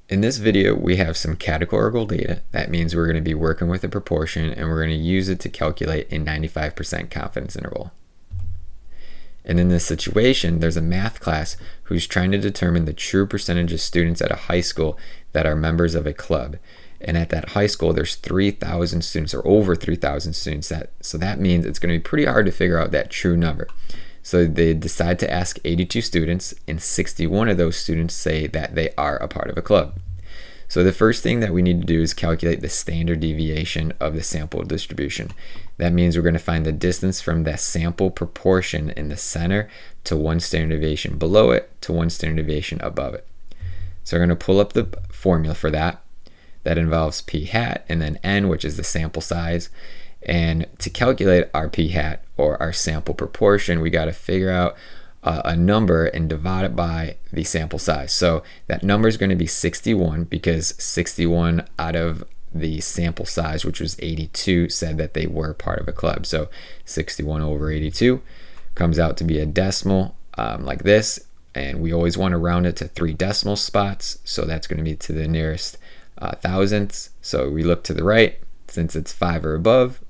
In this video, we have some categorical data. That means we're going to be working with a proportion and we're going to use it to calculate a 95% confidence interval. And in this situation, there's a math class who's trying to determine the true percentage of students at a high school that are members of a club. And at that high school, there's 3,000 students or over 3,000 students. So that means it's going to be pretty hard to figure out that true number. So they decide to ask 82 students, and 61 of those students say that they are a part of a club. So the first thing that we need to do is calculate the standard deviation of the sample distribution. That means we're going to find the distance from the sample proportion in the center to one standard deviation below it to one standard deviation above it. So we're going to pull up the formula for that. That involves p hat and then n, which is the sample size. And to calculate our p hat, or our sample proportion, we got to figure out a number and divide it by the sample size. So that number is going to be 61 because 61 out of the sample size, which was 82, said that they were part of a club. So 61 over 82 comes out to be a decimal like this. And we always want to round it to 3 decimal spots. So that's going to be to the nearest thousandths. So we look to the right. Since it's 5 or above,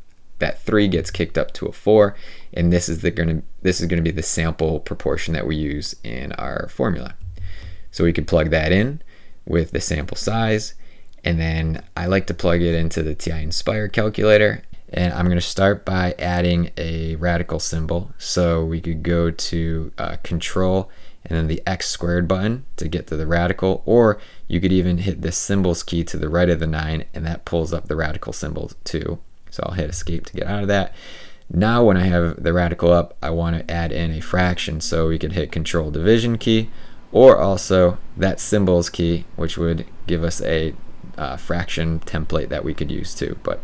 that 3 gets kicked up to a 4, and this is going to be the sample proportion that we use in our formula. So we could plug that in with the sample size, and then I like to plug it into the TI Inspire calculator, and I'm going to start by adding a radical symbol. So we could go to Control and then the X squared button to get to the radical, or you could even hit the symbols key to the right of the 9, and that pulls up the radical symbol too. So I'll hit escape to get out of that. Now when I have the radical up, I want to add in a fraction. So we could hit Control Division key, or also that symbols key, which would give us a fraction template that we could use too. But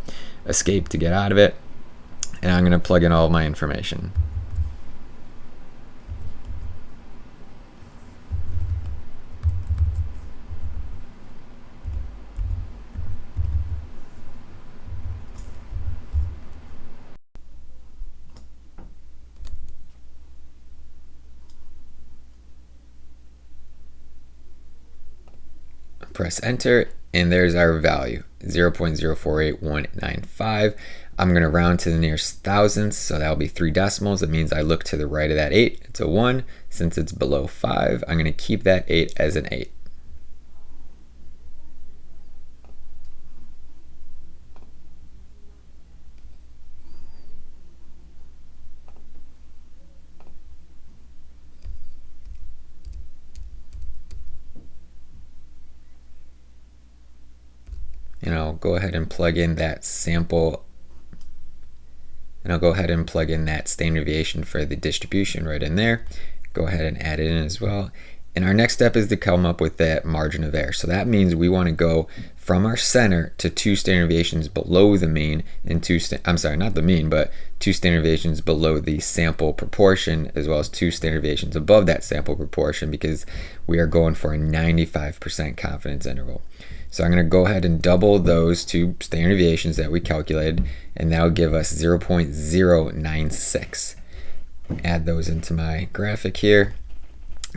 escape to get out of it. And I'm going to plug in all of my information. Press enter, and there's our value, 0.048195. I'm going to round to the nearest thousandths, so that'll be 3 decimals. That means I look to the right of that 8. It's a 1. Since it's below 5, I'm going to keep that 8 as an 8. And I'll go ahead and plug in that sample, and I'll go ahead and plug in that standard deviation for the distribution right in there. Go ahead and add it in as well. And our next step is to come up with that margin of error. So that means we want to go from our center to 2 standard deviations below the mean, and 2 standard deviations below the sample proportion, as well as 2 standard deviations above that sample proportion, because we are going for a 95% confidence interval. So I'm going to go ahead and double those 2 standard deviations that we calculated, and that will give us 0.096. Add those into my graphic here.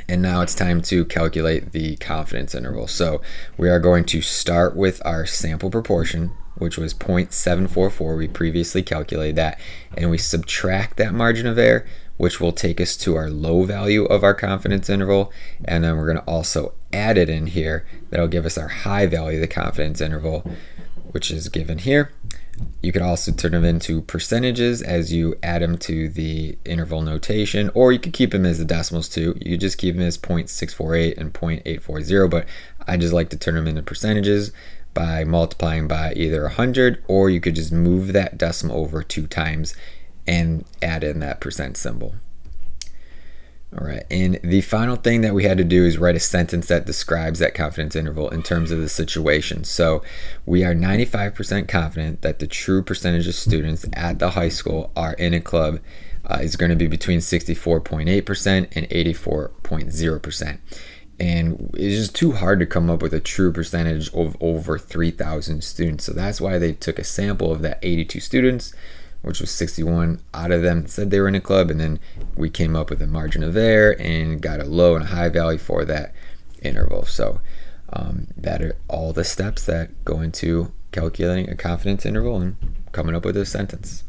And now it's time to calculate the confidence interval. So we are going to start with our sample proportion, which was 0.744. We previously calculated that, and we subtract that margin of error, which will take us to our low value of our confidence interval. And then we're going to also add it in here. That'll give us our high value of the confidence interval, which is given here. You could also turn them into percentages as you add them to the interval notation, or you could keep them as the decimals too. You could just keep them as 0.648 and 0.840, but I just like to turn them into percentages by multiplying by either 100, or you could just move that decimal over 2 times and add in that percent symbol. All right, and the final thing that we had to do is write a sentence that describes that confidence interval in terms of the situation. So we are 95% confident that the true percentage of students at the high school are in a club is going to be between 64.8% and 84.0%. And it's just too hard to come up with a true percentage of over 3,000 students. So that's why they took a sample of that 82 students, which was 61 out of them said they were in a club, and then we came up with a margin of error and got a low and a high value for that interval. So That are all the steps that go into calculating a confidence interval and coming up with a sentence.